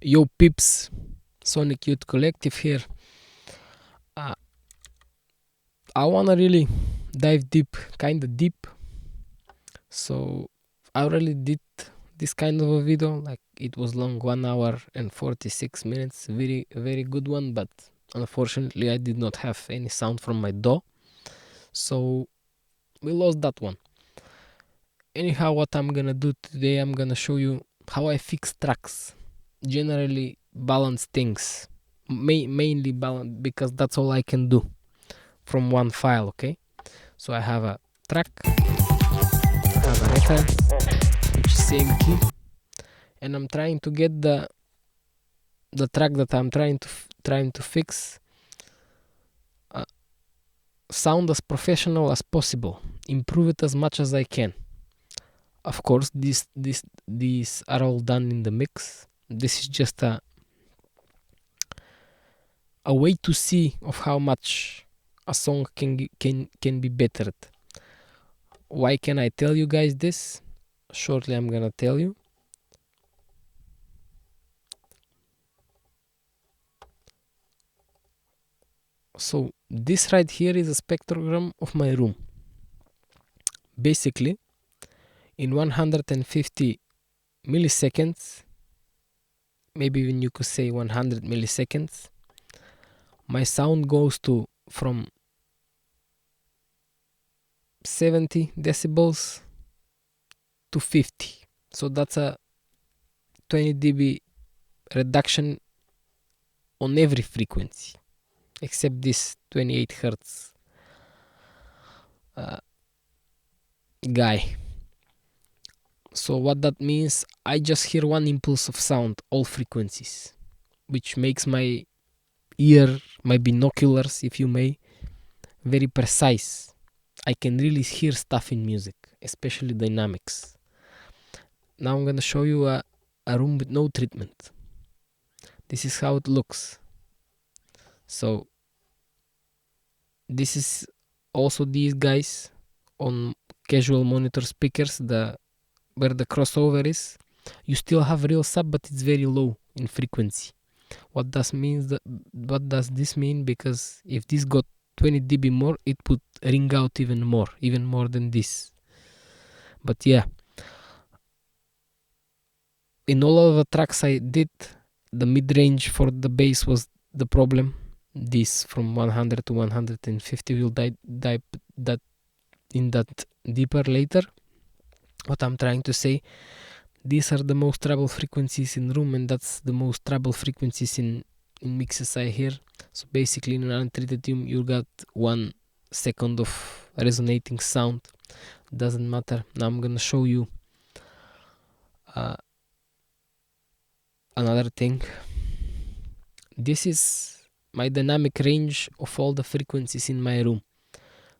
Yo peeps, Sonic Youth Collective here. Uh, I wanna really dive deep, kinda deep. So I already did this kind of a video, like it was long, 1 hour and 46 minutes, very good one, but unfortunately I did not have any sound from my DAW, so we lost that one. Anyhow, what I'm gonna do today, I'm gonna show you how I fix tracks. Generally balance things, mainly balance, because that's all I can do from one file. Okay, so I have a track, I have a reference which is same key, and I'm trying to get the track that I'm trying to fix sound as professional as possible, improve it as much as I can. Of course, these are all done in the mix. This is just a way to see of how much a song can be bettered. Why can I tell you guys this? Shortly I'm gonna tell you. So this right here is a spectrogram of my room. Basically, in 150 milliseconds, maybe even you could say 100 milliseconds, my sound goes to from 70 decibels to 50. So that's a 20 dB reduction on every frequency except this 28 hertz guy. So what that means, I just hear one impulse of sound, all frequencies, which makes my ear, my binoculars if you may, very precise. I can really hear stuff in music, especially dynamics. Now I'm gonna show you a room with no treatment. This is how it looks. So this is also these guys on casual monitor speakers, where the crossover is. You still have real sub, but it's very low in frequency. What does this mean? Because if this got 20 dB more, it would ring out even more than this. But yeah, in all of the tracks I did, the mid-range for the bass was the problem. This from 100 to 150 will dive deeper later. What I'm trying to say, these are the most treble frequencies in room, and that's the most treble frequencies in mixes I hear. So basically in an untreated room you got 1 second of resonating sound. Doesn't matter. Now I'm gonna show you another thing. This is my dynamic range of all the frequencies in my room.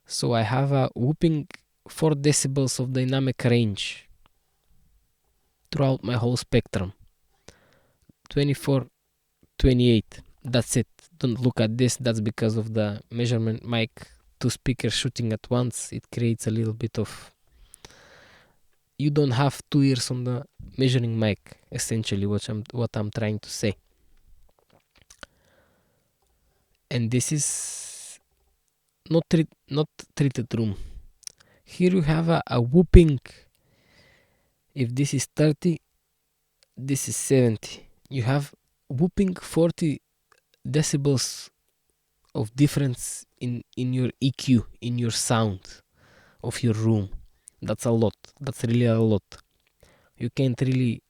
So I have a whooping 4 decibels of dynamic range throughout my whole spectrum. 24, 28, that's it. Don't look at this, that's because of the measurement mic, 2 speakers shooting at once. It creates a little bit of, you don't have 2 ears on the measuring mic, essentially what I'm trying to say. And this is not treated room. Here you have a whooping, if this is 30, this is 70. You have whooping 40 decibels of difference in your EQ, in your sound of your room. That's a lot. That's really a lot. You can't really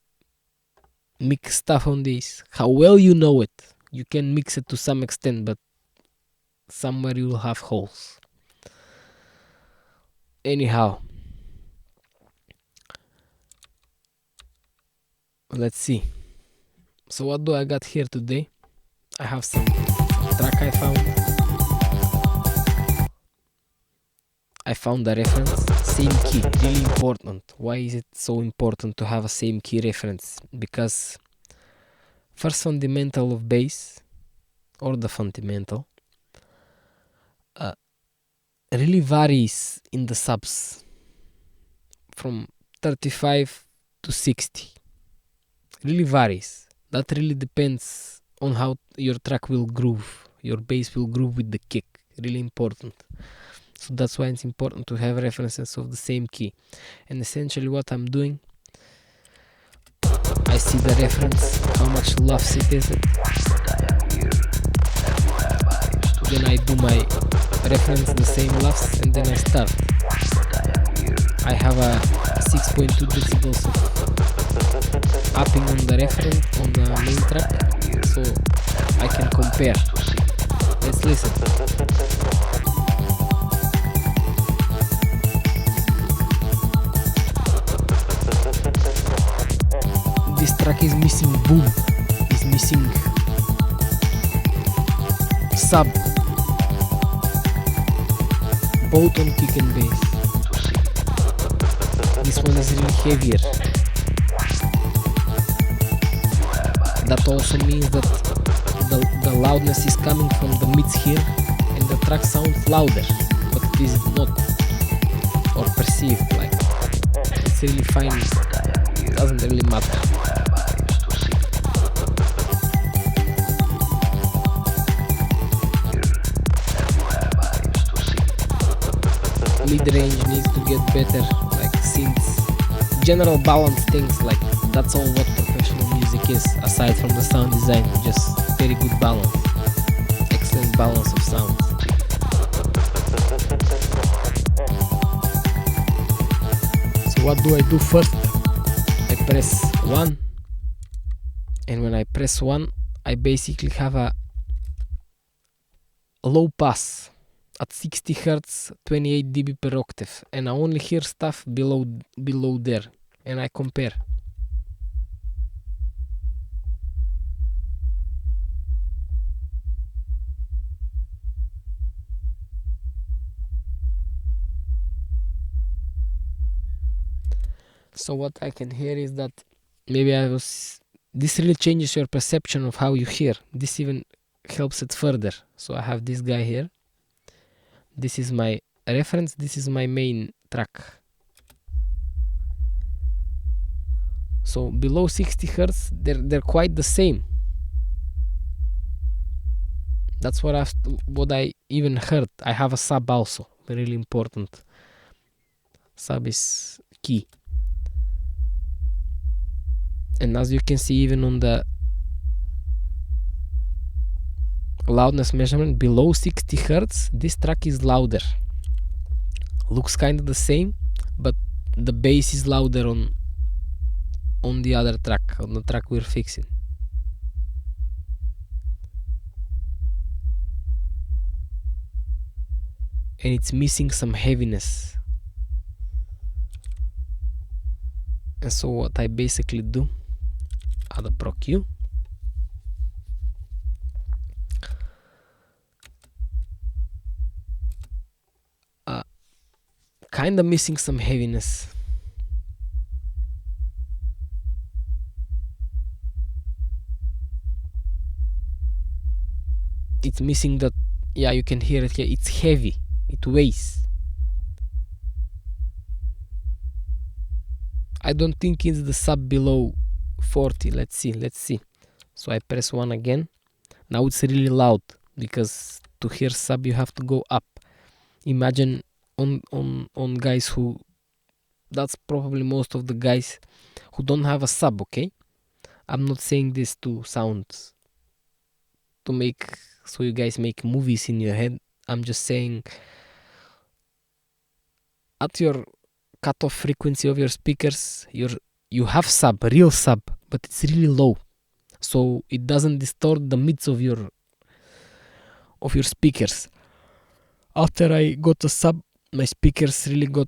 mix stuff on this. How well you know it, you can mix it to some extent, but somewhere you will have holes. Anyhow, let's see. So what do I got here today? I have some track I found. I found the reference, same key, really important. Why is it so important to have a same key reference? Because first fundamental of bass, or the fundamental, really varies in the subs from 35 to 60. Really varies. That really depends on how your track will groove. Your bass will groove with the kick. Really important. So that's why it's important to have references of the same key. And essentially what I'm doing, I see the reference, how much lofts it is. Then I do my reference the same lofts and then I start. I have a 6.2 decibels of upping on the reference on the main track, so I can compare. Let's listen. This track is missing boom, is missing sub, both on kick and bass. This one is really heavier. That also means that the loudness is coming from the mids here and the track sounds louder, but it is not, or perceived like. It's really fine, it doesn't really matter. Mid-range needs to get better, like synths, general balance things, like that's all what professional music is, aside from the sound design, just very good balance, excellent balance of sounds. So what do I do first? I press 1, and when I press 1 I basically have a low pass at 60 Hz, 28 dB per octave, and I only hear stuff below there, and I compare. So what I can hear is that maybe this really changes your perception of how you hear. This even helps it further. So I have this guy here. This is my reference, this is my main track. So below 60 Hz, they're quite the same. That's what I even heard. I have a sub also, really important. Sub is key. And as you can see, even on the loudness measurement below 60 Hz, this track is louder. Looks kind of the same, but the bass is louder on the other track, on the track we're fixing. And it's missing some heaviness. And so what I basically do, add a Pro Q. Kinda missing some heaviness. It's missing that, yeah, you can hear it here, it's heavy, it weighs. I don't think it's the sub below 40, let's see. So I press 1 again. Now it's really loud, because to hear sub you have to go up. Imagine on guys who, that's probably most of the guys who don't have a sub, okay? I'm not saying this to sound, to make, so you guys make movies in your head. I'm just saying at your cutoff frequency of your speakers, you have sub, real sub, but it's really low, so it doesn't distort the mids of your speakers. After I got a sub, my speakers really got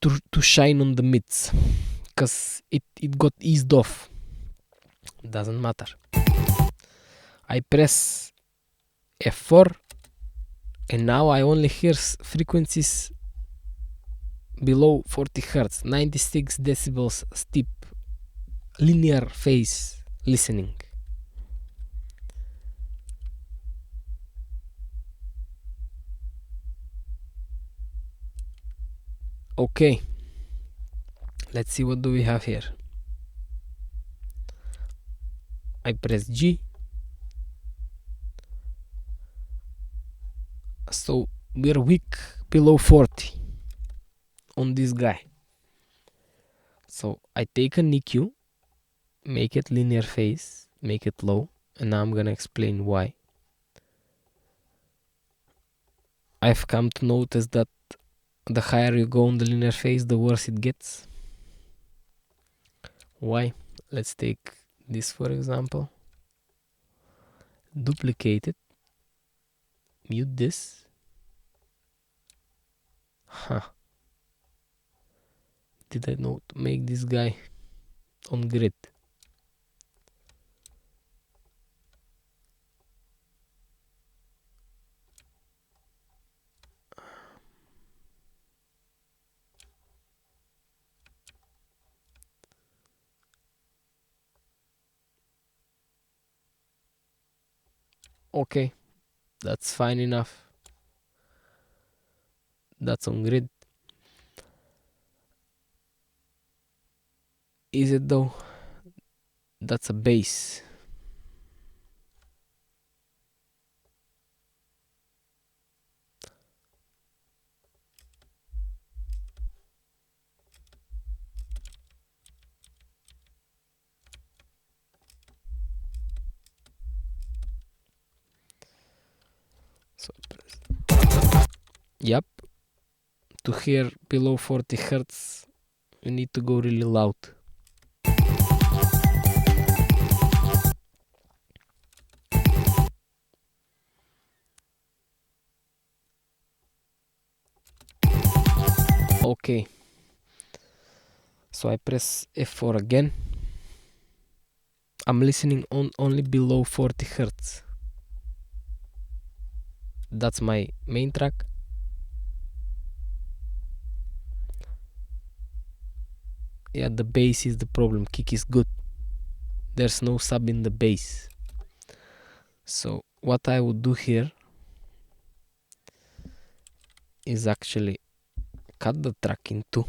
to shine on the mids, because it got eased off. Doesn't matter. I press F4, and now I only hear frequencies below 40 Hz, 96 decibels steep, linear phase listening. Okay, let's see what do we have here. I press G. So we're weak below 40 on this guy. So I take an EQ, make it linear phase, make it low, and now I'm gonna explain why. I've come to notice that the higher you go on the linear phase, the worse it gets. Why? Let's take this for example. Duplicate it. Mute this. Did I not make this guy on grid? Okay, that's fine enough. That's on grid. Is it though? That's a base. So yep. To hear below 40 hertz, you need to go really loud. Okay. So I press F4 again. I'm listening on only below 40 hertz. That's my main track. Yeah, the bass is the problem. Kick is good. There's no sub in the bass. So what I would do here is actually cut the track in two.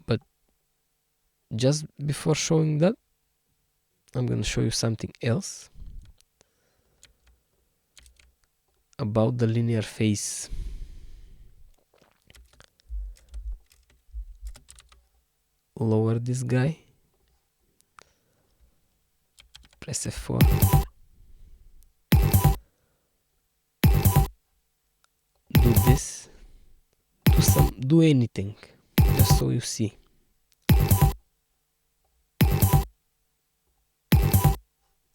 But just before showing that, I'm gonna show you something else about the linear phase. Lower this guy. Press F4. Do this. Do anything. Just so you see.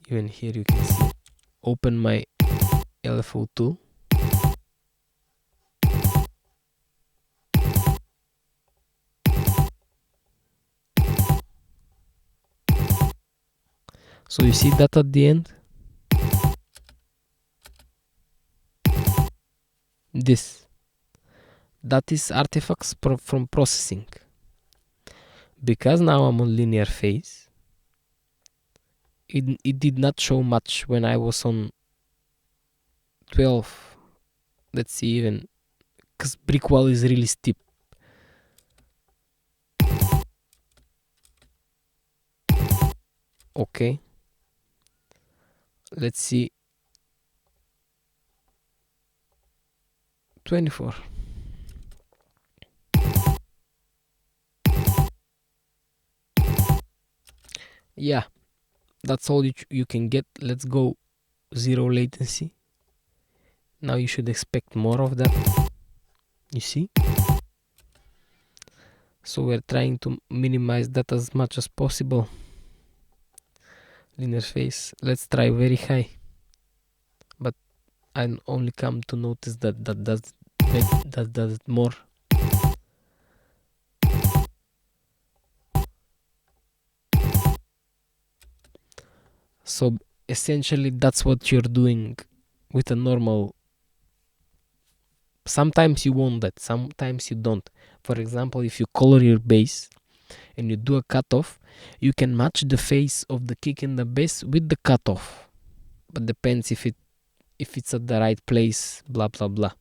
Even here you can see. Open my LFO tool. So you see that at the end? This. That is artifacts from processing. Because now I'm on linear phase, it did not show much when I was on 12. Let's see even, because brick wall is really steep. Okay. Let's see. 24. Yeah, that's all you can get. Let's go 0 latency. Now you should expect more of that. You see? So we're trying to minimize that as much as possible. Linear phase. Let's try very high. But I only come to notice that does it more. So essentially that's what you're doing with a normal. Sometimes you want that, sometimes you don't. For example, if you color your bass and you do a cutoff, you can match the phase of the kick and the bass with the cutoff. But depends if it's at the right place, blah blah blah.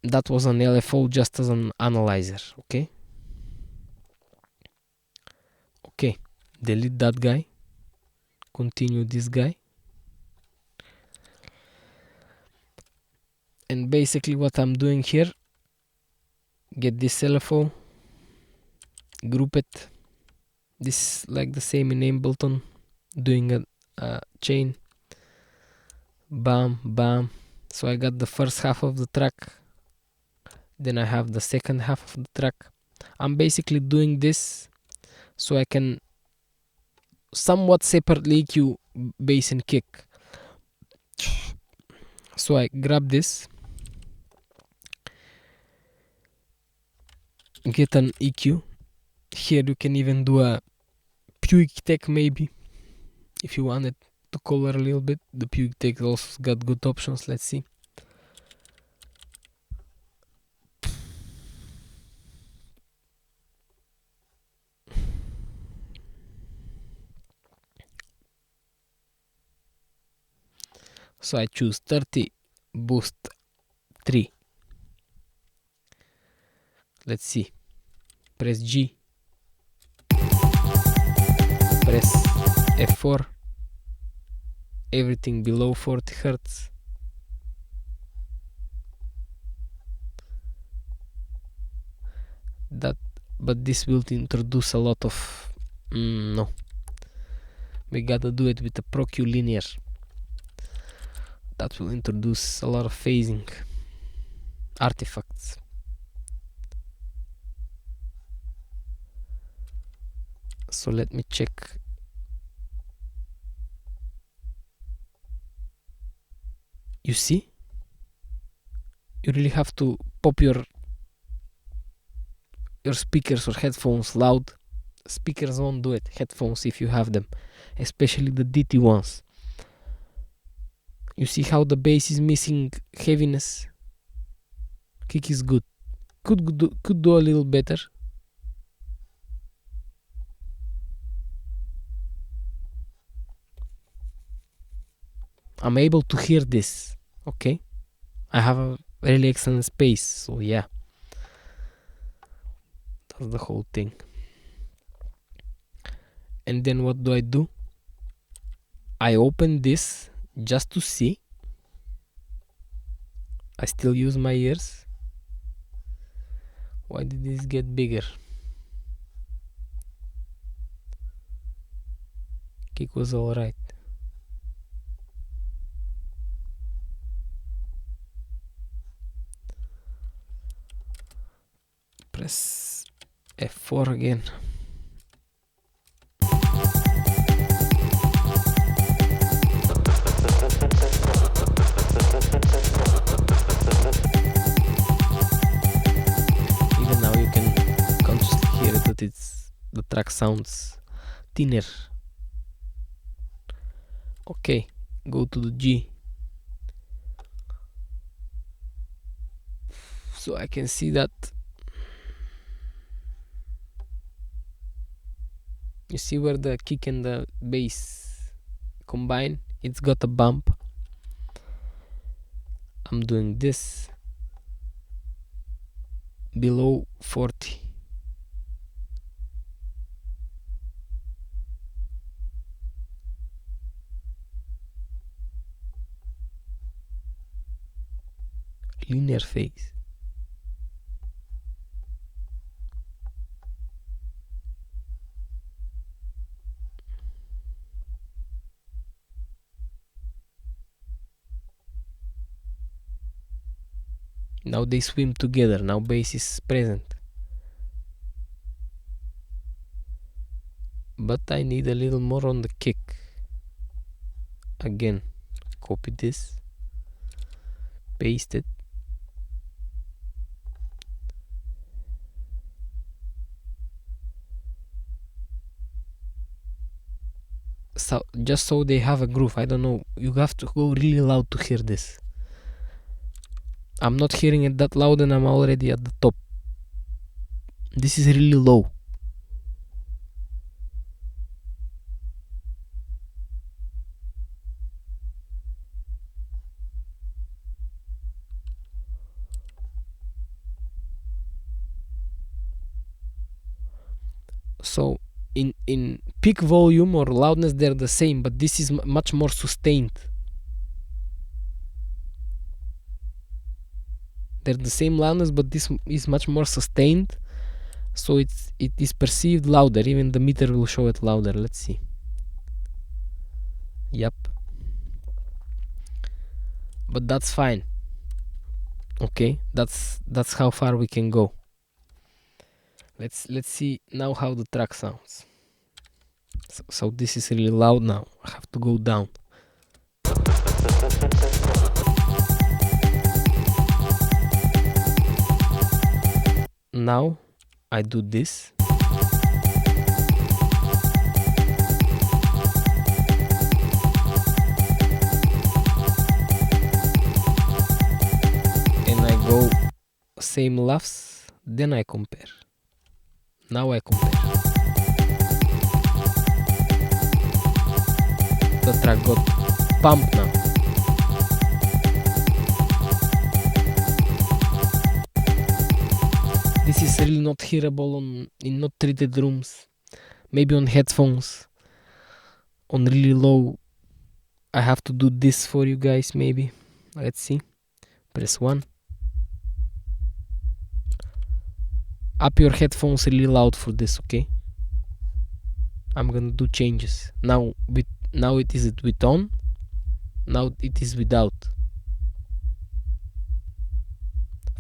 That was an LFO just as an analyzer, okay? delete that guy, continue this guy, and basically what I'm doing here, get this LFO, group it. This is like the same in Ableton, doing a chain, bam bam. So I got the first half of the track, then I have the second half of the track. I'm basically doing this so I can somewhat separately EQ bass and kick. So I grab this, get an EQ. Here you can even do a RETEC maybe, if you wanted to color a little bit. The RETEC also got good options. Let's see. So I choose 30, boost 3. Let's see. Press G, press F4, everything below 40 Hz. But this will introduce a lot of no. We gotta do it with the ProQ linear. That will introduce a lot of phasing artifacts. So let me check. You see? You really have to pop your speakers or headphones loud. Speakers won't do it. Headphones, if you have them, especially the DT ones. You see how the bass is missing heaviness? Kick is good. Could do a little better. I'm able to hear this. Okay, I have a really excellent space. So yeah, that's the whole thing. And then what do? I open this just to see. I still use my ears. Why did this get bigger? Kick was alright. Press F4 again. Even now you can consciously hear that the track sounds thinner. Okay, go to the G. So I can see that. You see where the kick and the bass combine? It's got a bump. I'm doing this below 40. Linear phase. Now they swim together. Now bass is present. But I need a little more on the kick. Again, copy this, paste it. So just so they have a groove. I don't know. You have to go really loud to hear this. I'm not hearing it that loud and I'm already at the top. This is really low. So in peak volume or loudness they're the same, but this is much more sustained. They're the same loudness, but this is much more sustained, so it is perceived louder. Even the meter will show it louder. Let's see. Yep, but that's fine. Okay, that's how far we can go. Let's see now how the track sounds. So this is really loud now. I have to go down. Now I do this. And I go same laughs, then I compare. Now I compare. The track got pumped now. This is really not hearable in not treated rooms. Maybe on headphones. On really low. I have to do this for you guys maybe. Let's see. Press 1. Up your headphones really loud for this, okay? I'm gonna do changes. Now it is with on. Now it is without.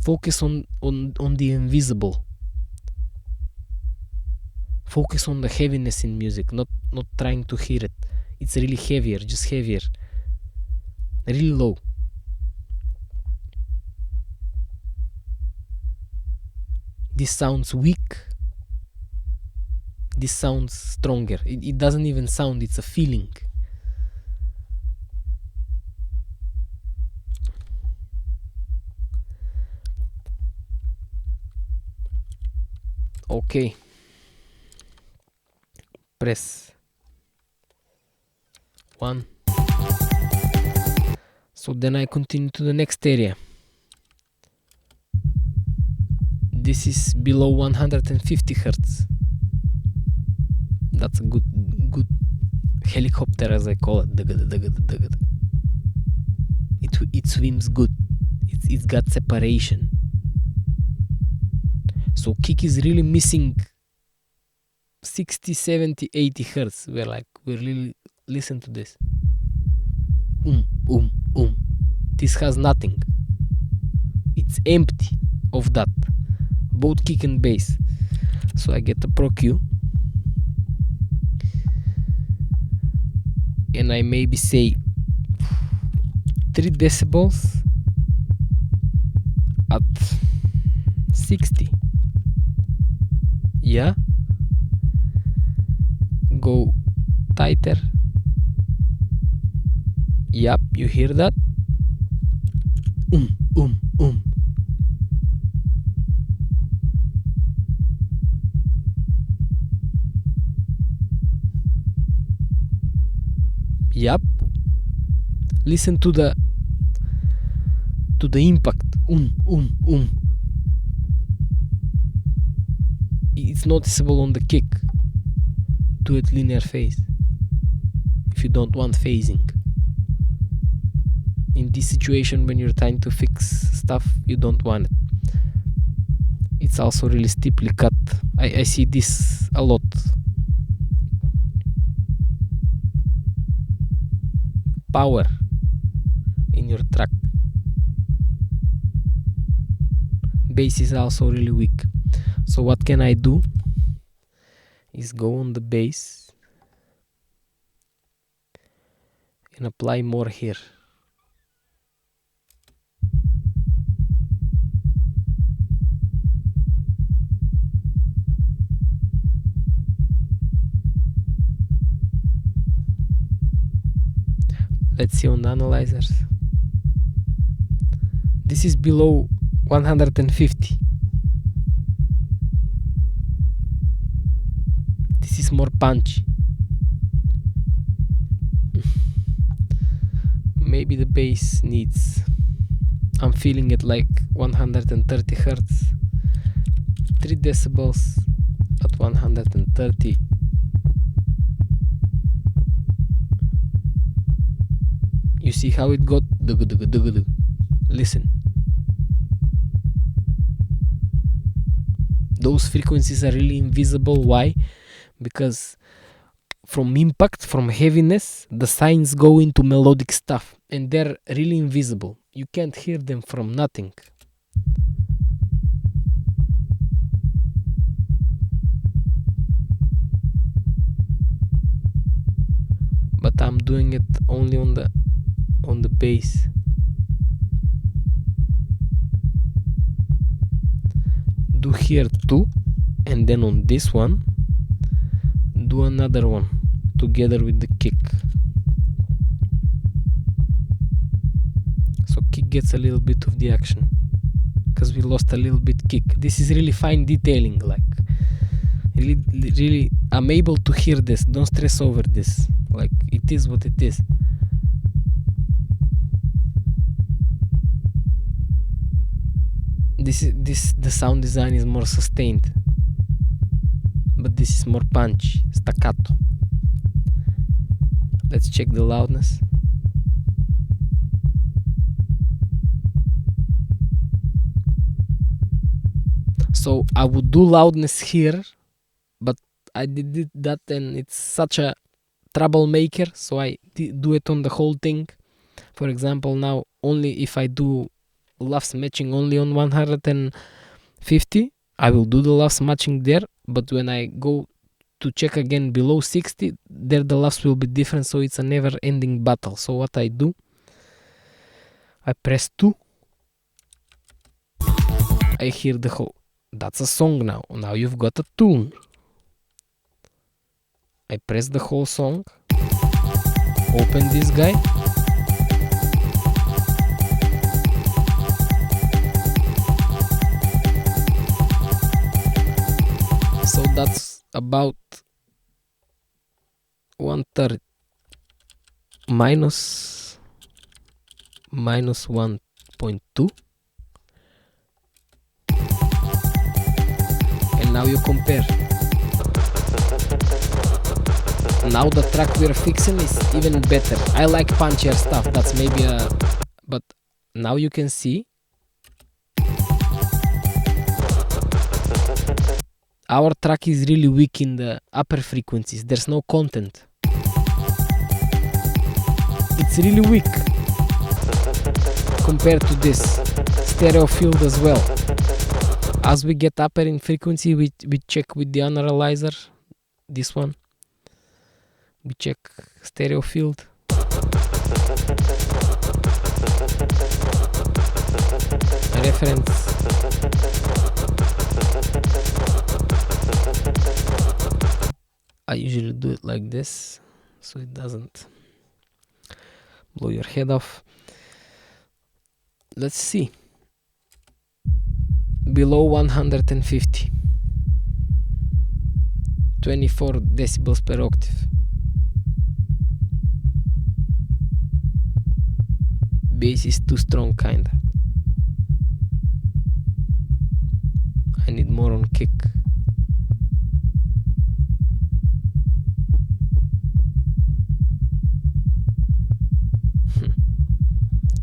Focus on the invisible. Focus on the heaviness in music, not trying to hear it. It's really heavier, just heavier. Really low. This sounds weak. This sounds stronger. It doesn't even sound, it's a feeling. Okay. Press 1. So then I continue to the next area. This is below 150 Hertz. That's a good helicopter, as I call it. It swims good. It's got separation. So kick is really missing 60, 70, 80 Hertz. We really listen to this. This has nothing. It's empty of that. Both kick and bass. So I get the Pro Q. And I maybe say 3 decibels at 60. Yeah. Go tighter. Yup, you hear that? Yup. Listen to the impact. It's noticeable on the kick. Do it linear phase if you don't want phasing. In this situation, when you're trying to fix stuff, you don't want it. It's also really steeply cut. I see this a lot. Power in your track. Bass is also really weak. So what can I do is go on the bass and apply more here. Let's see on the analyzers. This is below 150. This is more punchy. Maybe the bass needs, I'm feeling it like 130 Hertz. 3 decibels at 130 You see how it got dug dug dug dug. Listen. Those frequencies are really invisible. Why? Because from impact, from heaviness, the signs go into melodic stuff, and they're really invisible. You can't hear them from nothing. But I'm doing it only on the bass. Do here 2, and then on this one do another one together with the kick. So kick gets a little bit of the action, because we lost a little bit kick. This is really fine detailing, like really I'm able to hear this. Don't stress over this, like it is what it is. The sound design is more sustained, but this is more punch, staccato. Let's check the loudness. So I would do loudness here, but I did that and it's such a troublemaker, so I do it on the whole thing. For example, now only if I do laughs matching only on 150, I will do the laughs matching there, but when I go to check again below 60, there the laughs will be different, so it's a never ending battle. So what I do, I press 2, I hear the whole, that's a song now. Now you've got a tune. I press the whole song, open this guy, so that's about 1/3 minus 1.2, and now you compare. Now the track we're fixing is even better. I like punchier stuff, that's maybe but now you can see our track is really weak in the upper frequencies. There's no content. It's really weak compared to this stereo field as well. As we get upper in frequency, we check with the analyzer, this one. We check stereo field. Reference. I usually do it like this, so it doesn't blow your head off. Let's see. Below 150. 24 decibels per octave. Bass is too strong, kinda. I need more on kick.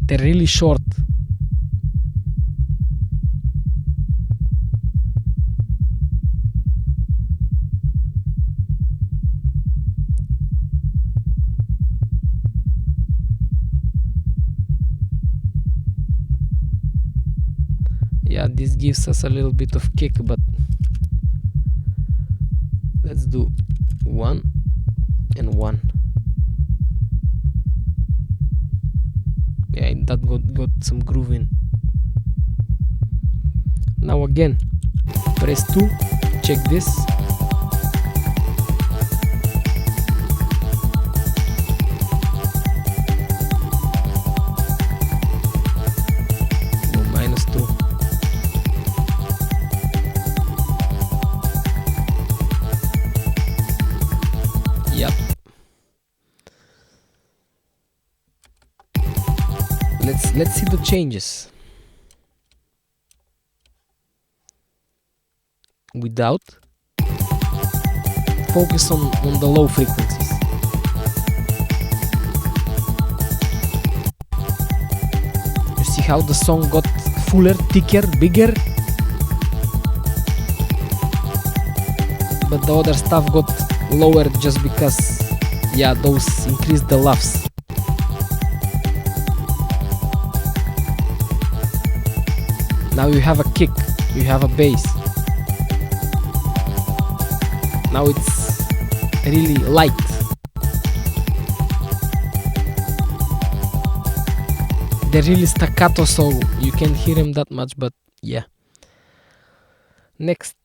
They're really short. Yeah, this gives us a little bit of kick, but let's do 1 and 1. Yeah, that got some groove in. Now again, press 2, check this. Go -2. Yep. Let's see the changes. Without, focus on the low frequencies. how the song got fuller, thicker, bigger, but the other stuff got lower just because, yeah, those increased the laughs. Now you have a kick, you have a bass. Now it's really light. They're really staccato, so you can't hear them that much, but yeah. Next,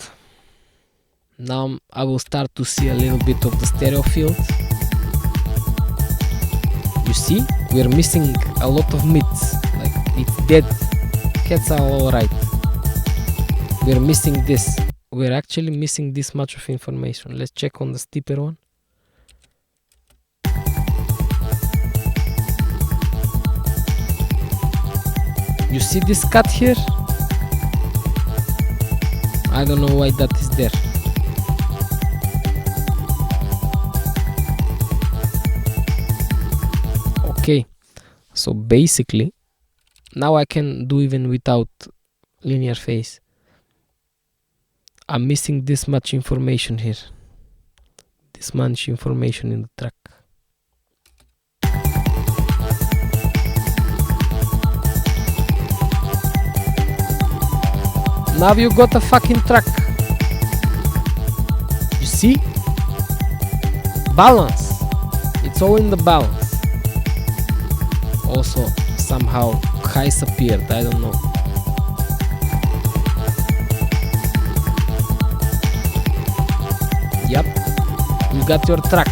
now I will start to see a little bit of the stereo field. You see, we're missing a lot of mids, like it's dead. Heads are alright. We're missing this. We're actually missing this much of information. Let's check on the steeper one. You see this cut here? I don't know why that is there. Okay, so basically now I can do even without linear phase. I'm missing this much information here. This much information in the track. Now you got a fucking track. You see? Balance. It's all in the balance. Also, somehow highs appeared. I don't know. Yep. You got your track.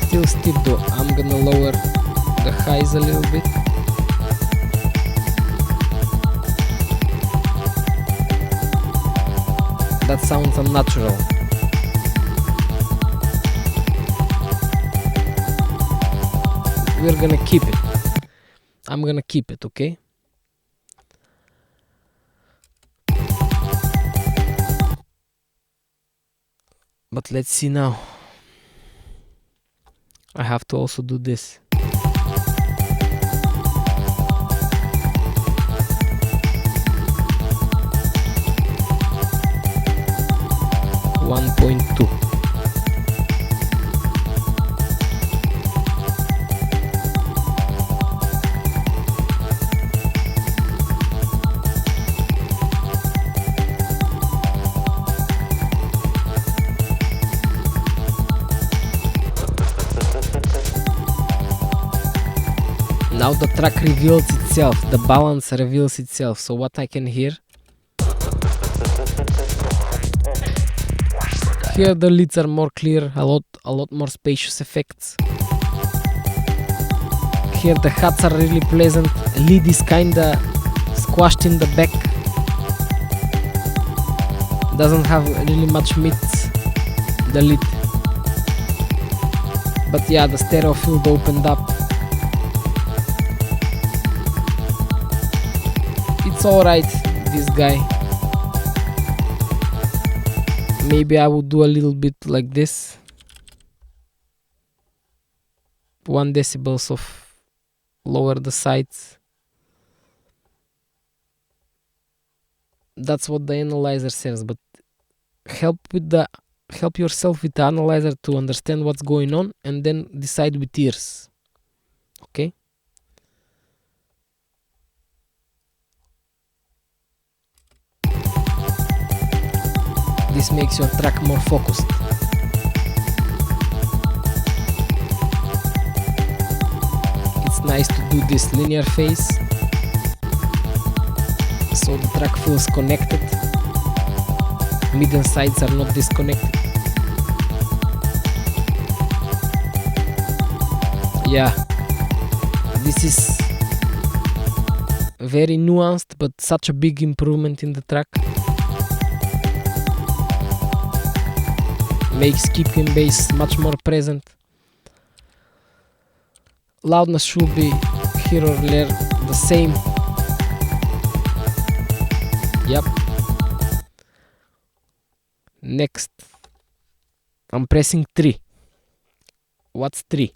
Still steep though. I'm gonna lower the highs a little bit. That sounds unnatural. We're gonna keep it. I'm gonna keep it, okay? But let's see now. I have to also do this. 1.2. Now the track reveals itself, the balance reveals itself. So what I can hear? Here the leads are more clear, a lot more spacious effects. Here the hats are really pleasant. Lead is kinda squashed in the back. Doesn't have really much mids, the lead. But yeah, the stereo field opened up. It's alright, this guy. Maybe I would do a little bit like this. 1 decibels of lower the sides. That's what the analyzer says, but help yourself with the analyzer to understand what's going on and then decide with ears. Okay? This makes your track more focused. It's nice to do this linear phase, so the track feels connected. Mid and sides are not disconnected. Yeah, this is very nuanced, but such a big improvement in the track. Makes kick and bass much more present. Loudness should be here or there the same. Yep. Next, I'm pressing 3. What's 3?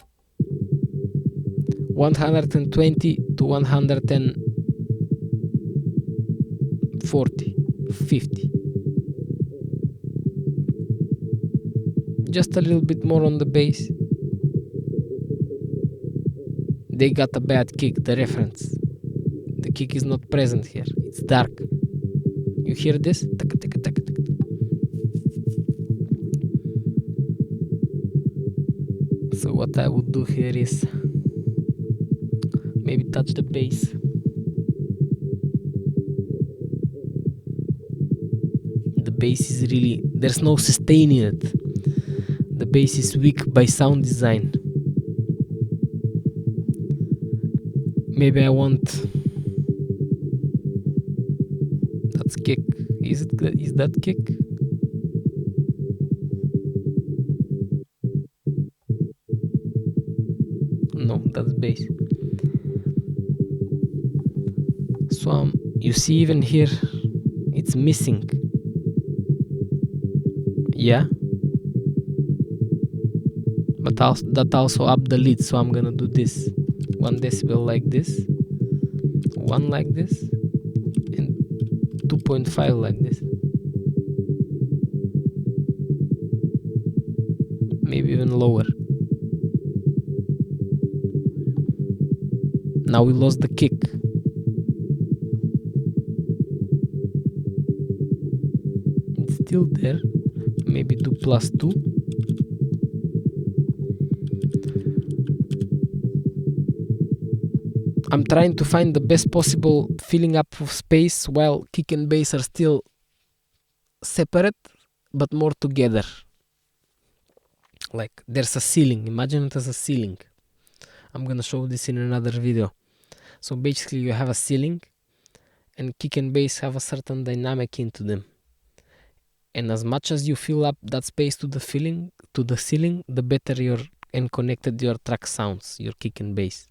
120 to 140, 50. Just a little bit more on the bass. They got a bad kick, the reference. The kick is not present here. It's dark. You hear this? So what I would do here is maybe touch the bass. The bass is really, there's no sustain in it. The bass is weak by sound design. Maybe I want, that's kick. Is that kick? No, that's bass. So you see even here, it's missing. Yeah. But that also up the lead, so I'm gonna do this. 1 decibel like this, 1 like this, and 2.5 like this. Maybe even lower. Now we lost the kick. It's still there. Maybe do +2. I'm trying to find the best possible filling up of space while kick and bass are still separate but more together. Like there's a ceiling. Imagine it as a ceiling. I'm gonna show this in another video. So basically you have a ceiling and kick and bass have a certain dynamic into them. And as much as you fill up that space to the ceiling, the better and connected your track sounds, your kick and bass.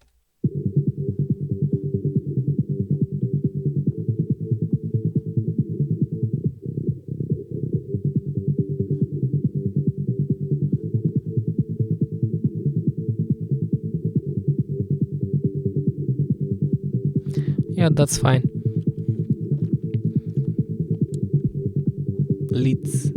Yeah, that's fine. Leads.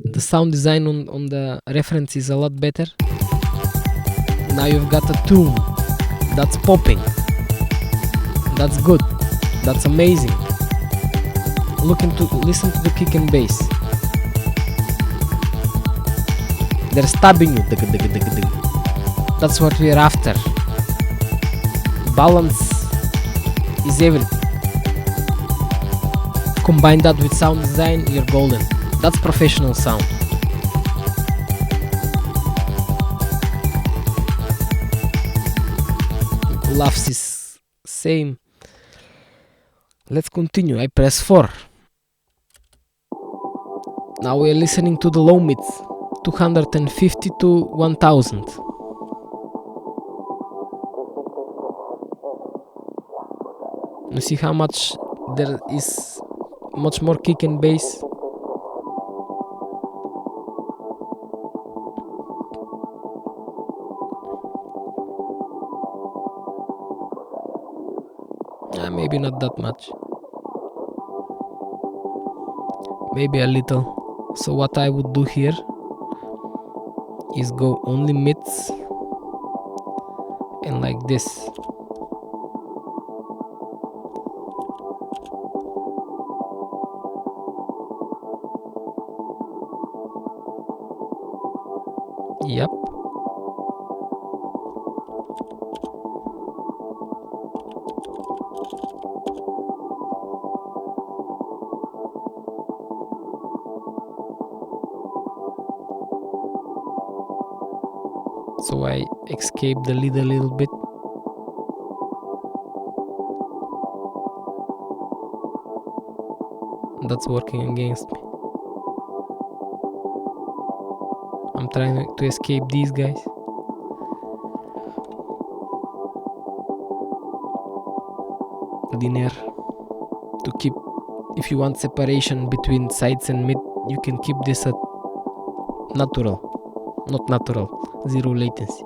The sound design on the reference is a lot better. Now you've got a tune that's popping. That's good. That's amazing. Listen to the kick and bass. They're stabbing you. That's what we're after. Balance is everything. Combine that with sound design, you're golden. That's professional sound. Laughs is same. Let's continue. I press 4. Now we're listening to the low mids. 250 to 1000. You see how much there is much more kick and bass. Maybe not that much. Maybe a little. So what I would do here is go only mids and like this. Yep. So I escape the lead a little bit. That's working against me. I'm trying to escape these guys. linear to keep, if you want separation between sides and mid, you can keep this at natural, not natural, 0 latency.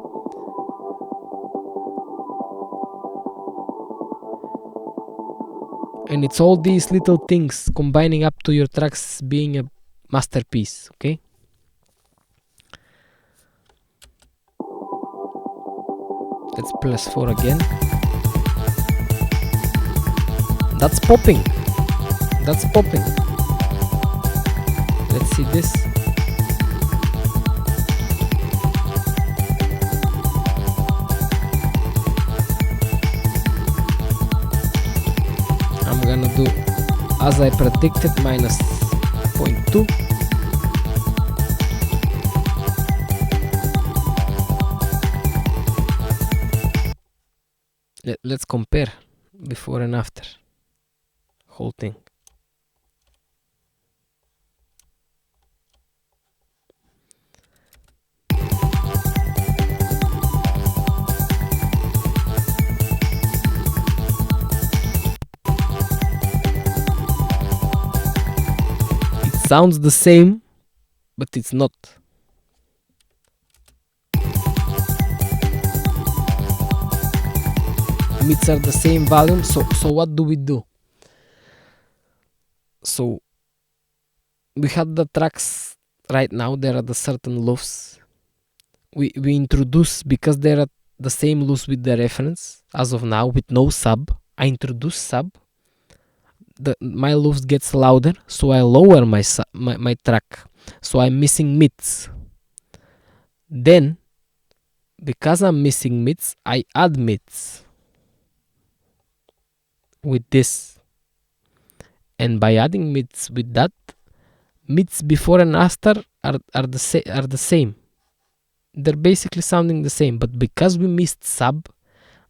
And it's all these little things combining up to your tracks being a masterpiece, okay? Let's press 4 again. That's popping. That's popping. Let's see this. I'm gonna do as I predicted, minus 0.2. Let's compare before and after. Whole thing. It sounds the same, but it's not. Mids are the same volume, so what do we do? So we had the tracks right now, there are the certain loops. We introduce, because they're at the same loops with the reference, as of now, with no sub, I introduce sub. My loops gets louder, so I lower my track, so I'm missing mids. Then, because I'm missing mids, I add mids with this, and by adding mids with that, mids before and after are the same. They're basically sounding the same, but because we missed sub,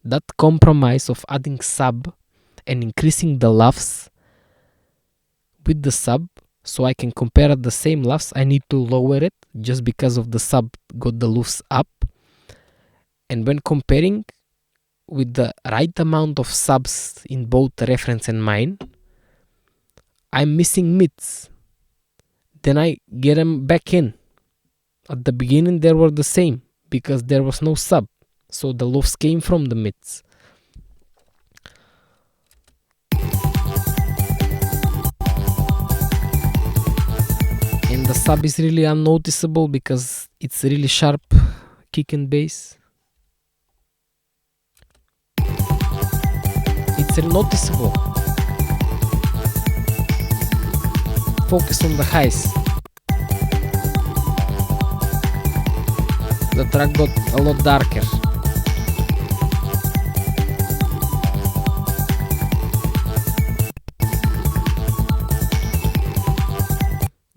that compromise of adding sub and increasing the laughs with the sub, so I can compare at the same laughs, I need to lower it just because of the sub got the loops up. And when comparing with the right amount of subs in both reference and mine, I'm missing mids. Then I get them back in. At the beginning they were the same because there was no sub, so the loops came from the mids. And the sub is really unnoticeable because it's really sharp kick and bass. It's noticeable. Focus on the highs. The track got a lot darker.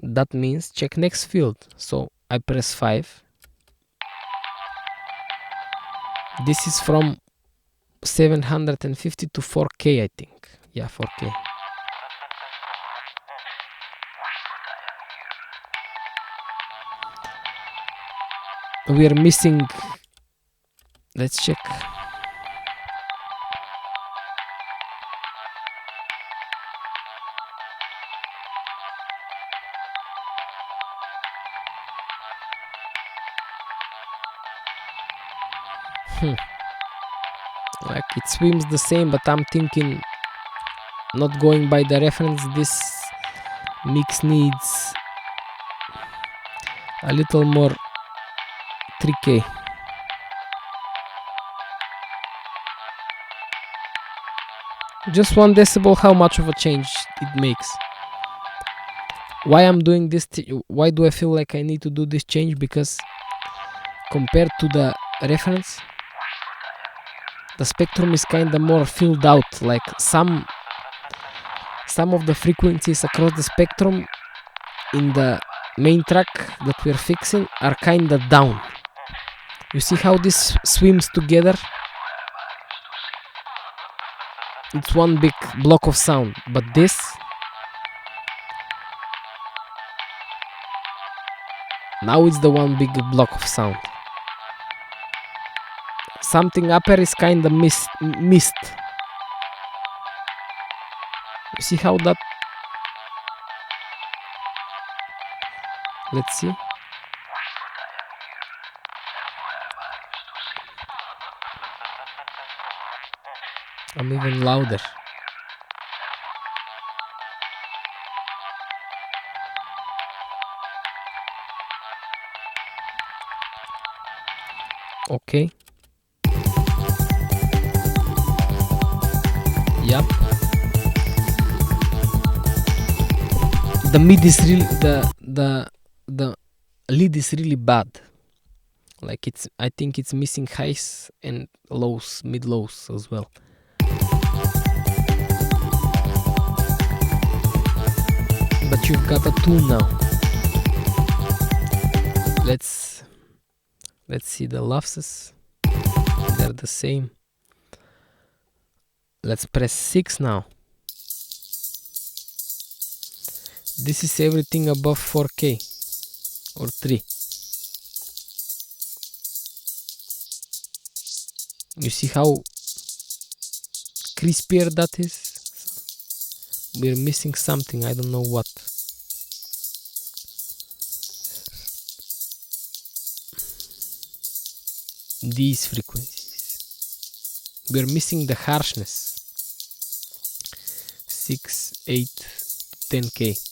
That means check next field. So I press 5. This is from 750 to 4K, I think. Yeah, 4K. We are missing. Let's check. Like it swims the same, but I'm thinking, not going by the reference, this mix needs a little more 3K. Just 1 decibel, how much of a change it makes? Why I'm doing this? Why do I feel like I need to do this change? Because compared to the reference, the spectrum is kind of more filled out. Like some of the frequencies across the spectrum in the main track that we're fixing are kind of down. You see how this swims together? It's one big block of sound, but this now it's the one big block of sound. Something upper is kind of missed. See how that... Let's see. I'm even louder. Okay. Yep. The mid is really the lead is really bad. Like I think it's missing highs and lows, mid lows as well. But you've got a 2 now. Let's see the losses. They're the same. Let's press 6 now. This is everything above 4K or 3. You see how crispier that is? We're missing something, I don't know what. These frequencies. We're missing the harshness. 6, 8, 10K.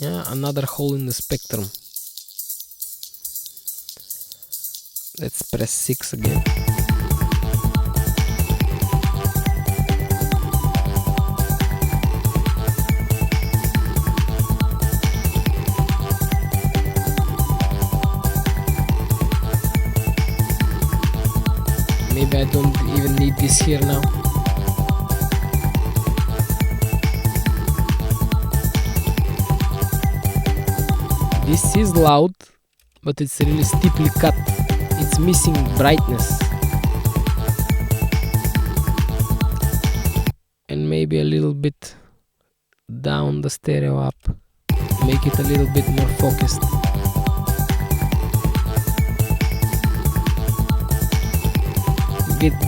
Yeah, another hole in the spectrum. Let's press 6 again. Maybe I don't even need this here now. This is loud, but it's really steeply cut. It's missing brightness. And maybe a little bit down the stereo up. Make it a little bit more focused.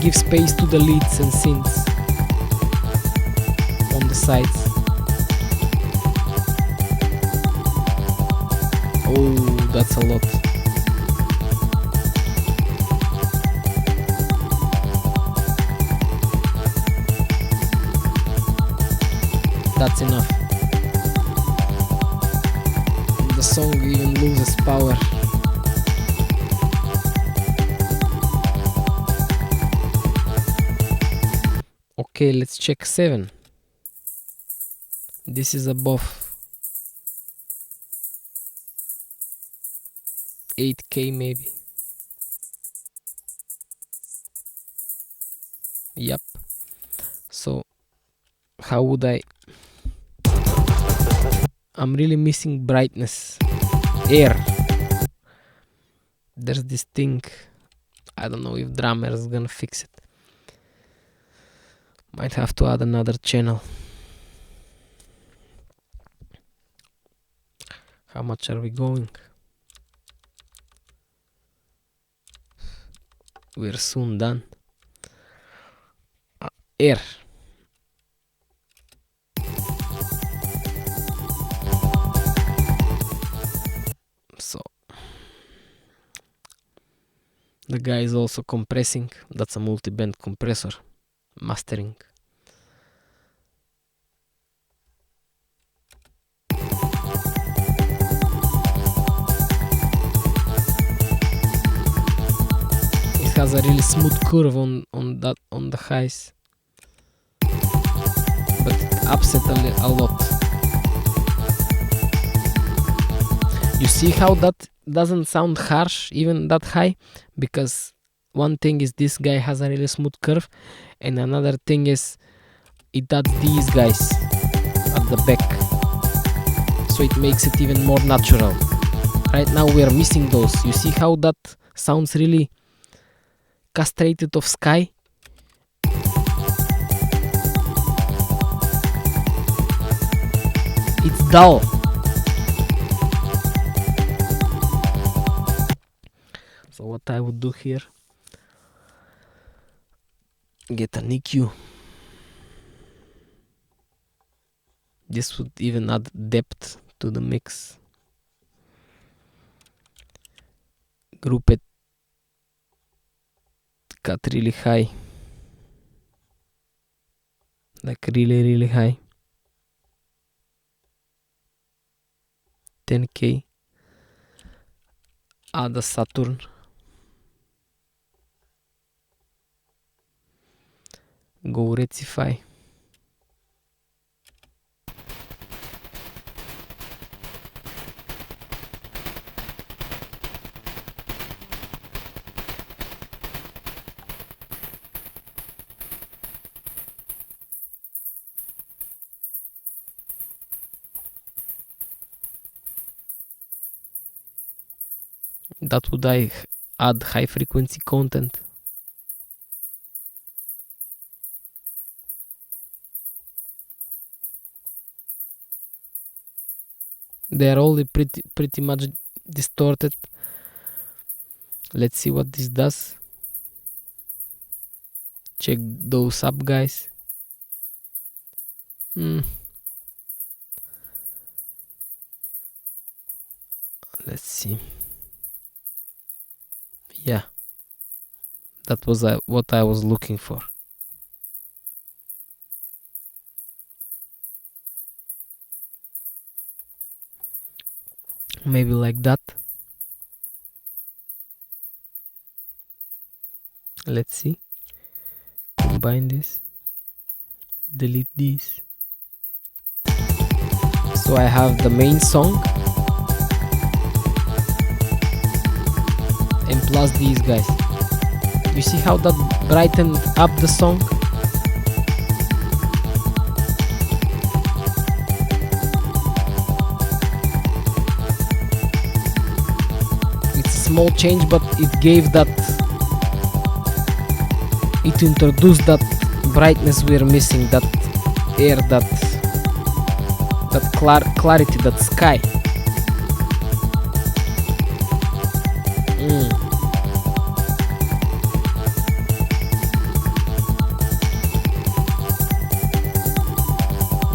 Give space to the leads and synths on the sides. Oh, that's a lot. That's enough. The song even loses power. Okay, let's check 7. This is above 8K maybe. Yep. So how would I'm really missing brightness. Air. There's this thing. I don't know if drummer is gonna fix it. Might have to add another channel. How much are we going? We're soon done. Air. So the guy is also compressing. That's a multi-band compressor. Mastering. It has a really smooth curve on the highs, but it upset a lot. You see how that doesn't sound harsh even that high? Because one thing is this guy has a really smooth curve, and another thing is it adds these guys at the back, so it makes it even more natural. Right now we are missing those. You see how that sounds really castrated of sky? It's dull. So what I would do here, get an EQ. This would even add depth to the mix. Group it, cut really high, like really high. 10k. Add a Saturn. Go rectify. That would add high frequency content. They are all pretty much distorted. Let's see what this does. Check those up, guys. Let's see. Yeah, that was what I was looking for. Maybe like that. Let's see. Combine this. Delete this. So I have the main song and plus these guys. You see how that brightened up the song? It's a small change, but it gave that, it introduced that brightness we're missing, that air, that clarity, that sky.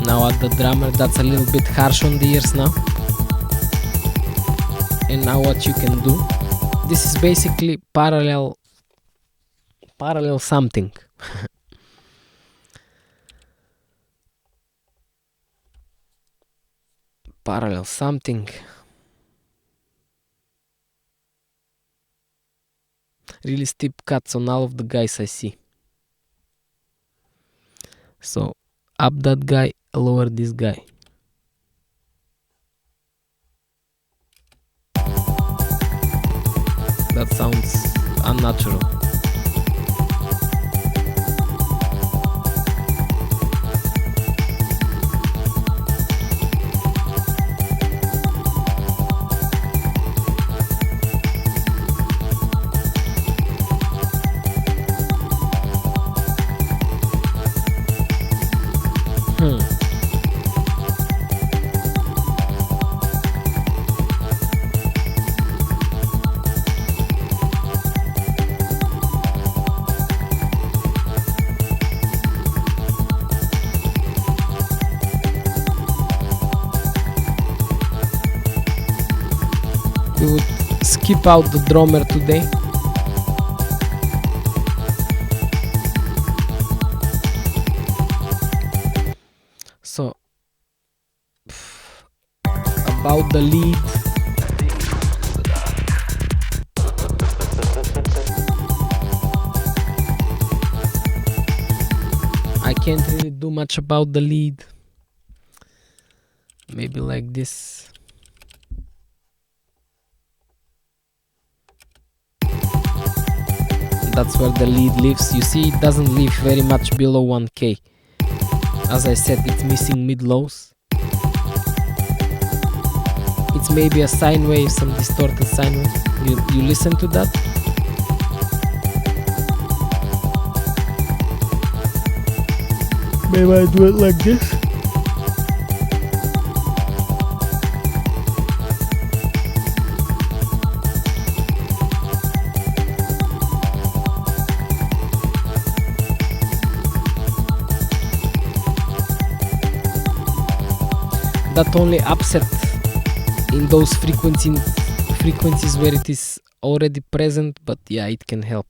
Now at the drummer, that's a little bit harsh on the ears now. And now what you can do, this is basically parallel something. Parallel something. Really steep cuts on all of the guys I see. So up that guy, lower this guy. That sounds unnatural. We would skip out the drummer today. So about the lead, I can't really do much about the lead. Maybe like this. That's where the lead lives. You see, it doesn't live very much below 1K. As I said, it's missing mid-lows. It's maybe a sine wave, some distorted sine wave. You listen to that? Maybe I do it like this. That only upset in those frequencies where it is already present, but yeah, it can help.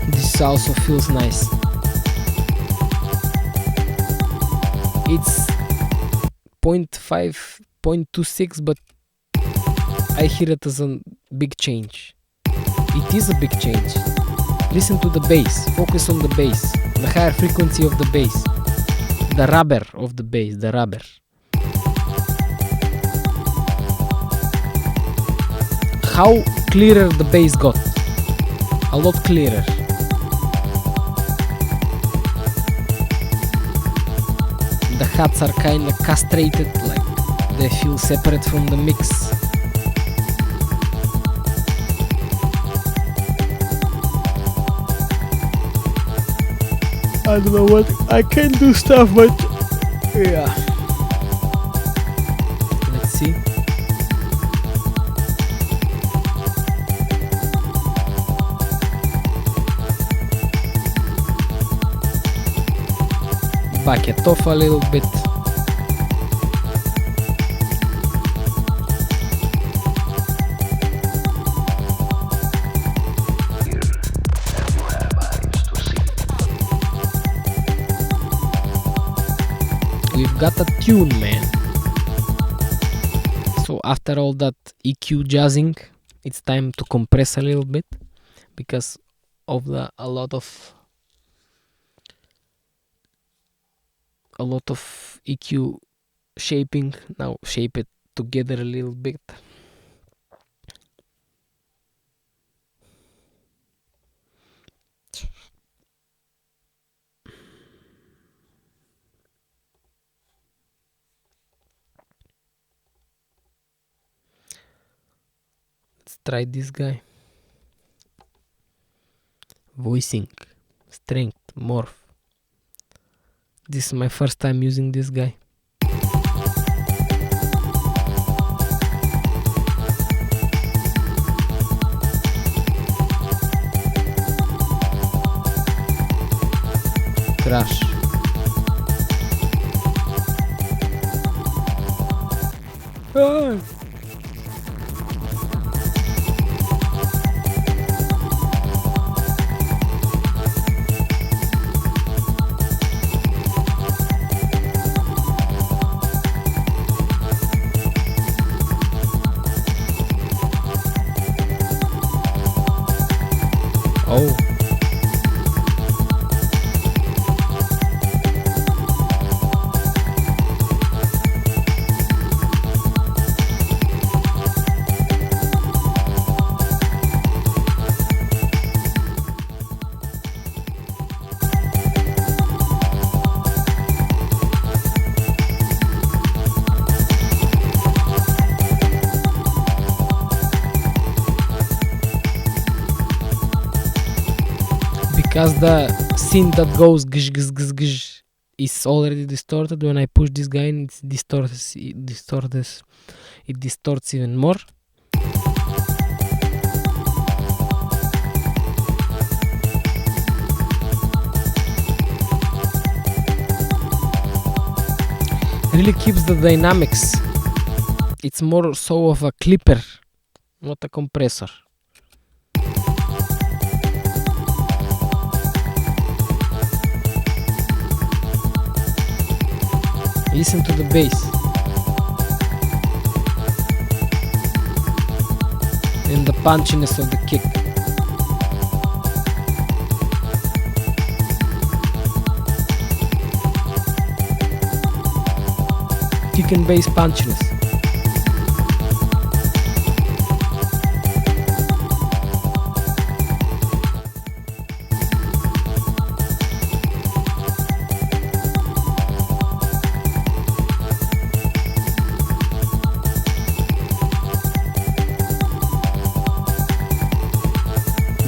This also feels nice. It's 0.5, 0.26, but I hear it as a big change. It is a big change. Listen to the bass. Focus on the bass. The higher frequency of the bass. The rubber of the bass. The rubber. How clearer the bass got. A lot clearer. The hats are kinda castrated, like they feel separate from the mix. I don't know what, I can do stuff, but yeah. Let's see. Back it off a little bit. We've got a tune, man. So after all that EQ jazzing, it's time to compress a little bit because of a lot of EQ shaping. Now shape it together a little bit. Let's try this guy. Voicing, strength, morph. This is my first time using this guy. Crash. Ah. Oh. Because the synth that goes gsh gsh gsh gsh is already distorted, when I push this guy in, it distorts even more. Really keeps the dynamics. It's more so of a clipper, not a compressor. Listen to the bass and the punchiness of the kick. kick and bass punchiness.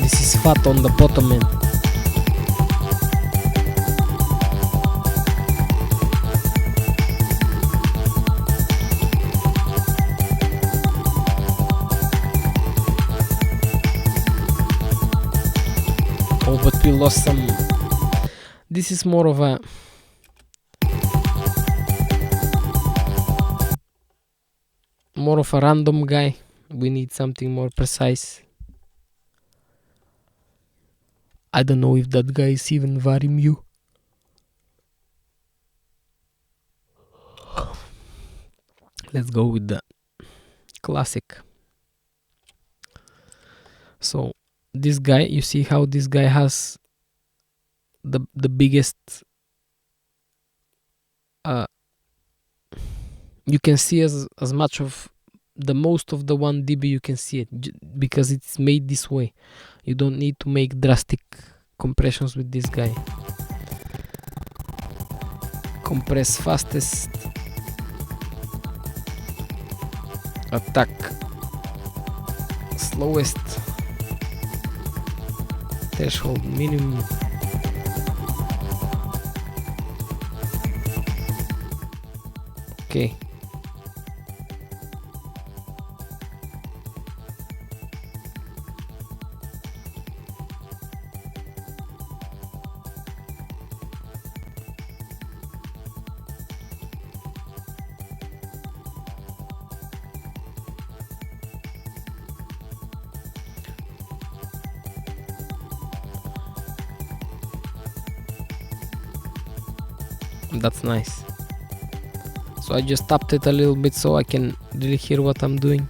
This is fat on the bottom end. Oh, but we lost some. This is more of a random guy. We need something more precise. I don't know if that guy is even very mu. Let's go with the classic. So this guy, you see how this guy has the biggest you can see as much of the most of the 1 dB you can see it because it's made this way. You don't need to make drastic compressions with this guy. Compress fastest, attack slowest, threshold minimum. Okay. That's nice. So I just tapped it a little bit so I can really hear what I'm doing.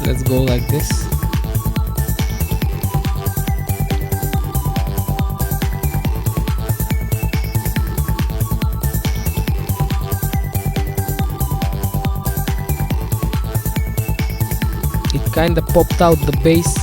Let's go like this. It kinda popped out the bass.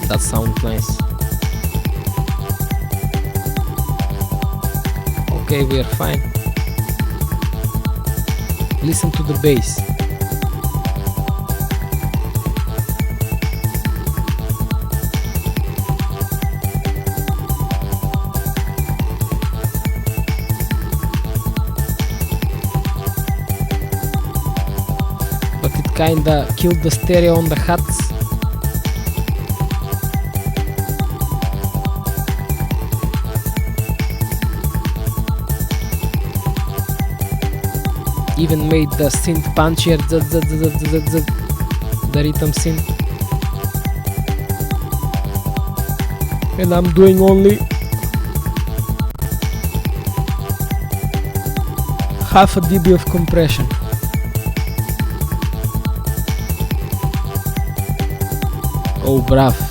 That sounds nice. Okay, we are fine. Listen to the bass. But it kinda killed the stereo on the hats. Even made the synth punchier, the rhythm synth. And I'm doing only half a dB of compression. Oh, brav.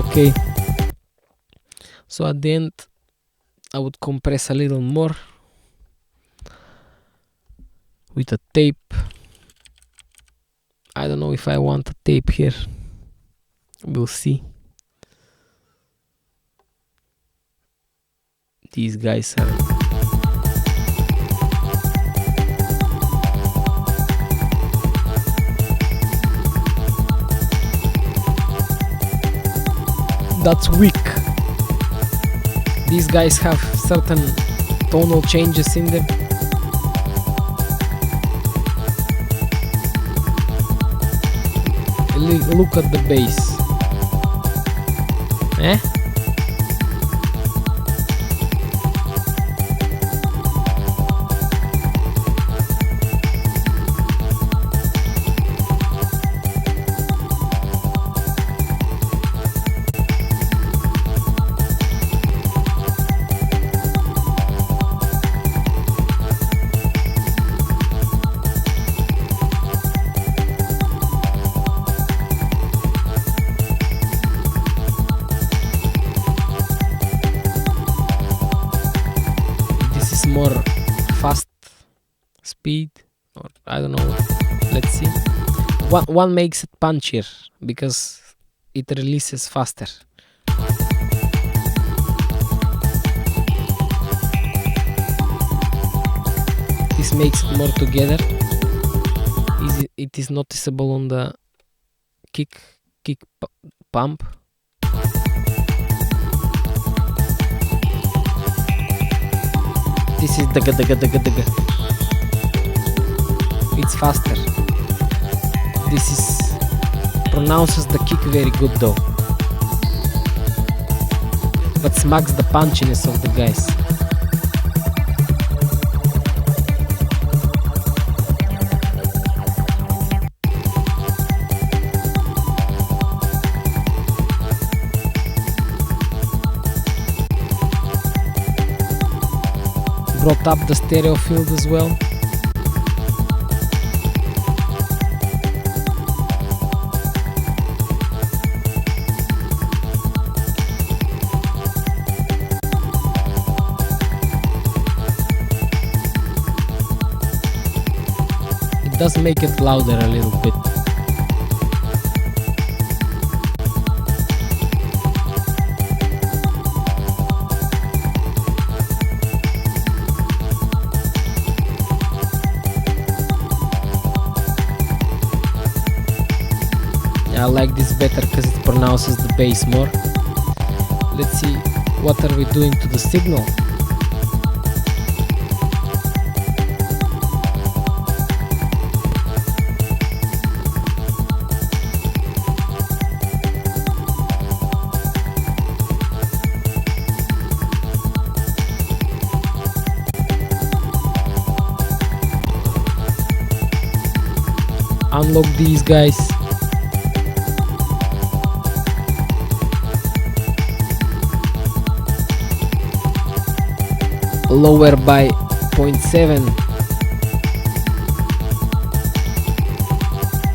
Okay, so at the end I would compress a little more with a tape. I don't know if I want a tape here, we'll see. These guys are that's weak. These guys have certain tonal changes in them. Look at the bass. Eh? More fast speed, or I don't know, let's see. One makes it punchier because it releases faster. This makes it more together. It is noticeable on the kick pump. This is daga daga daga daga. It's faster. This is pronounces the kick very good though, but smacks the punchiness of the guys. Brought up the stereo field as well. It does make it louder a little bit. I like this better because it pronounces the bass more. Let's see what are we doing to the signal. Unlock these guys. Lower by 0.7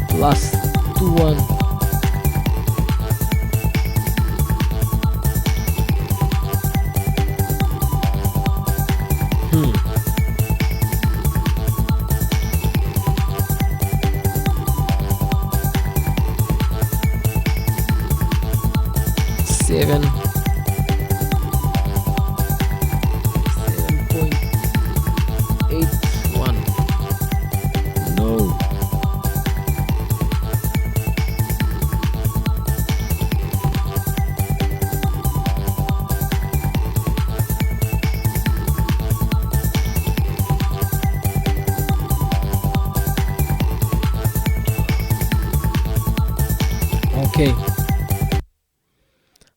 plus 2.1. Seven. 7.81. No. Okay.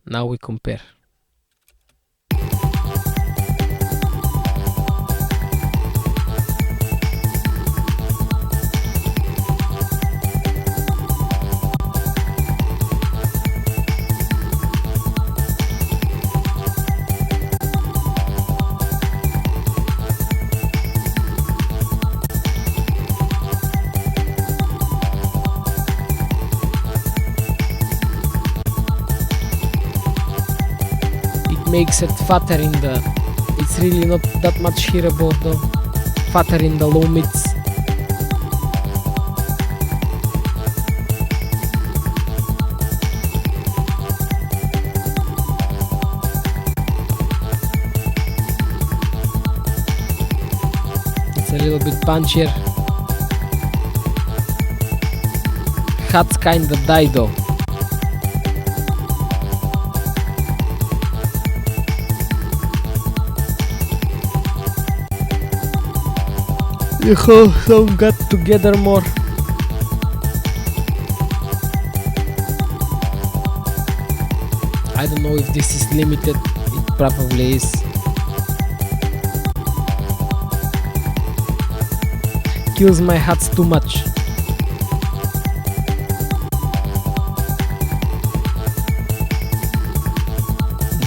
Now we compare. Makes it fatter in the, it's really not that much hearable though, fatter in the low mids. It's a little bit punchier. Hats kinda die though. the whole song got together more. I don't know if this is limited, it probably is. Kills my hats too much.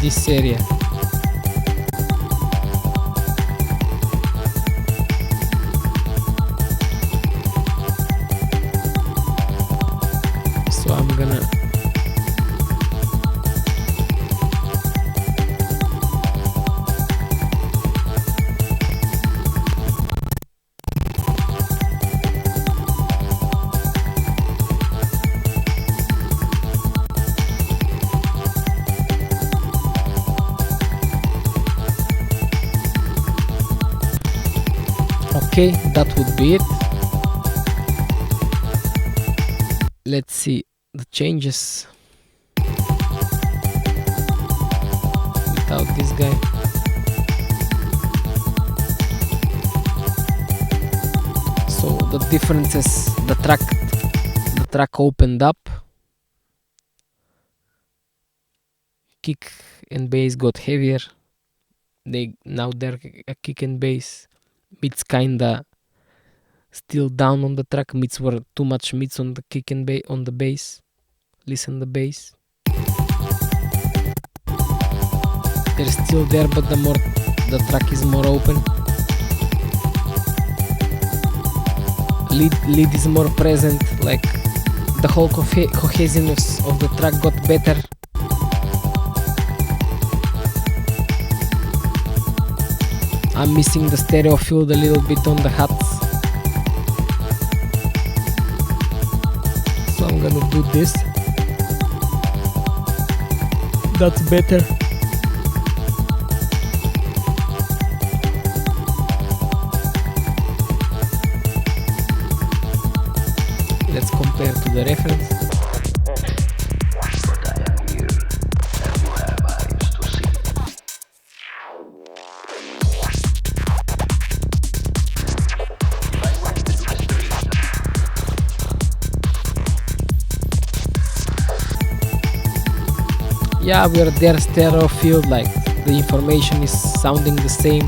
This area. So I'm gonna okay, that would be it. Let's see the changes without this guy. So the differences, the track opened up, kick and bass got heavier. Now their kick and bass, mids kinda still down on the track. Mids were too much mids on the kick and on the bass. Listen the bass. They're still there, but the track is more open. Lead is more present, like the whole cohesiveness of the track got better. I'm missing the stereo field a little bit on the hats, so I'm gonna do this. That's better. Let's compare to the reference. Yeah, we're there stereo field, like the information is sounding the same.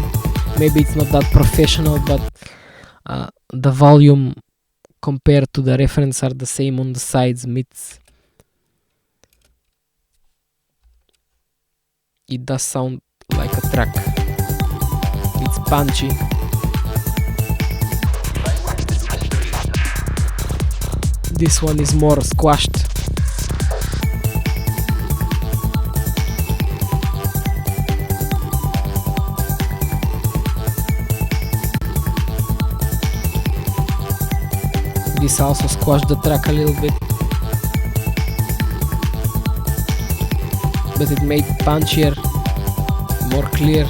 Maybe it's not that professional, but the volume compared to the reference are the same on the sides, mids. It does sound like a track. It's punchy. This one is more squashed. This also squashed the track a little bit, but it made punchier, more clear.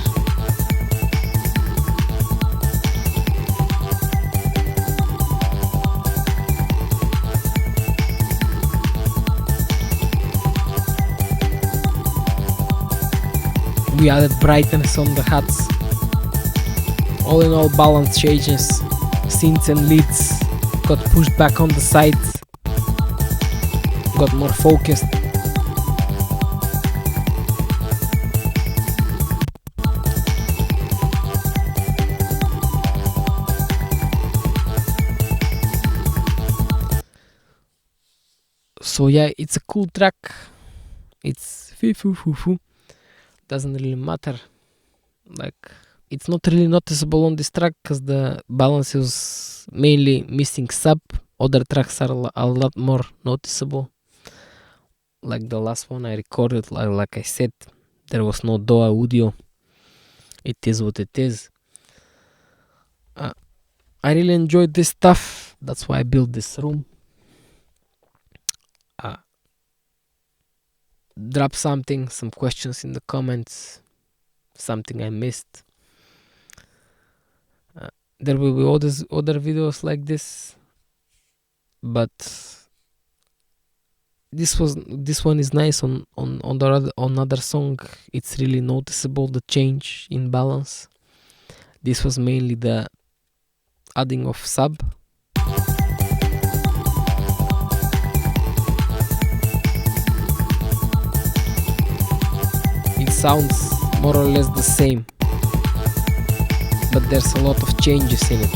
We added brightness on the hats. All in all, balance changes, synths and leads got pushed back on the sides, got more focused. So yeah, it's a cool track. It's doesn't really matter. Like, it's not really noticeable on this track because the balance is mainly missing sub. Other tracks are a lot more noticeable. Like the last one I recorded, like I said, there was no DAW audio. It is what it is. I really enjoyed this stuff. That's why I built this room. Drop some questions in the comments, something I missed. There will be other videos like this, but this one is nice. On another song, it's really noticeable, the change in balance. This was mainly the adding of sub. It sounds more or less the same, but there's a lot of changes in it.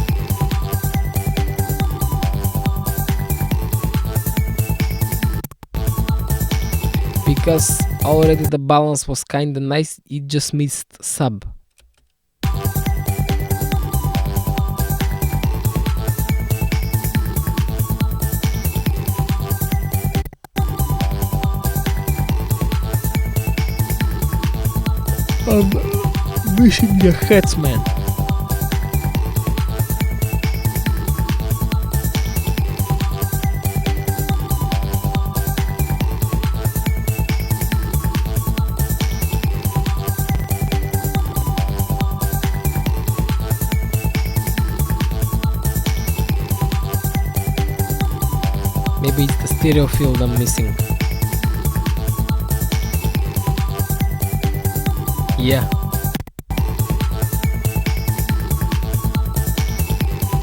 Because already the balance was kinda nice, it just missed sub. I'm wishing your heads, man. Maybe it's the stereo field I'm missing. Yeah.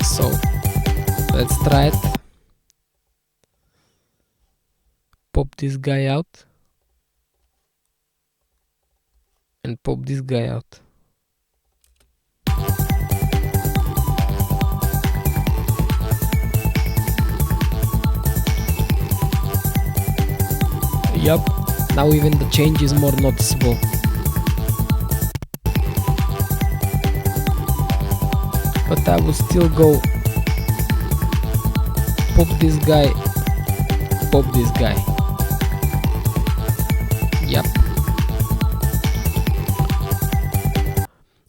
So let's try it. Pop this guy out and pop this guy out. Yup, now even the change is more noticeable. But I will still go pop this guy, pop this guy. Yep.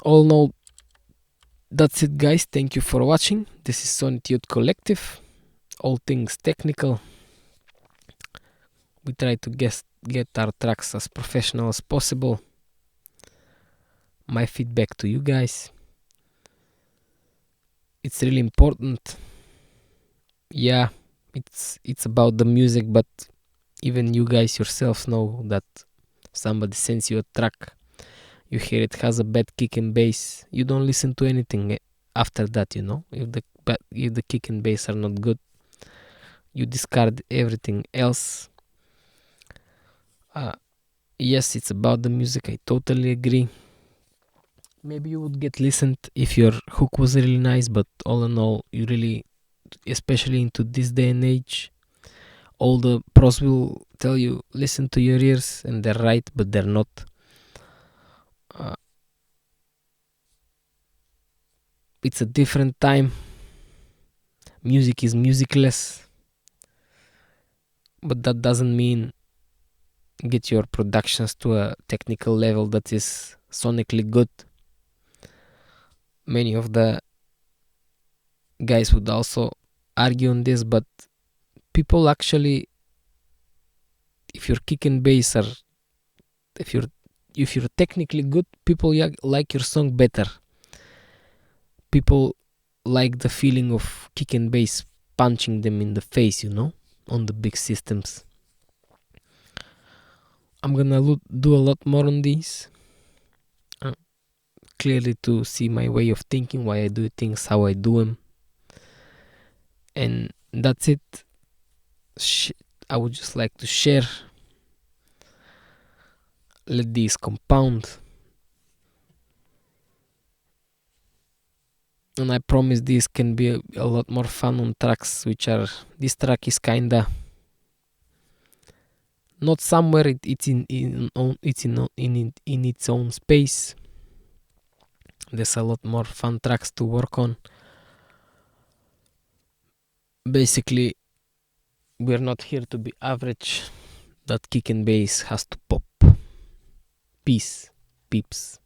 All in all, that's it, guys. Thank you for watching. This is Solitude Collective. All things technical. We try to get our tracks as professional as possible. My feedback to you guys. It's really important. Yeah, it's about the music, but even you guys yourselves know that somebody sends you a track, you hear it has a bad kick and bass, you don't listen to anything after that, you know. If the kick and bass are not good, you discard everything else. Yes, it's about the music, I totally agree. Maybe you would get listened if your hook was really nice, but all in all, you really, especially into this day and age, all the pros will tell you listen to your ears, and they're right, but they're not. It's a different time. Music is musicless, but that doesn't mean get your productions to a technical level that is sonically good. Many of the guys would also argue on this, but people actually, if your kick and bass are, if you're technically good, people like your song better. People like the feeling of kick and bass punching them in the face, you know, on the big systems. I'm gonna do a lot more on these, clearly to see my way of thinking, why I do things, how I do them. And that's it. I would just like to share. Let these compound. And I promise this can be a lot more fun on tracks which are, this track is kinda not somewhere, it's in its own space. There's a lot more fun tracks to work on. Basically, we're not here to be average. That kick and bass has to pop. Peace, peeps.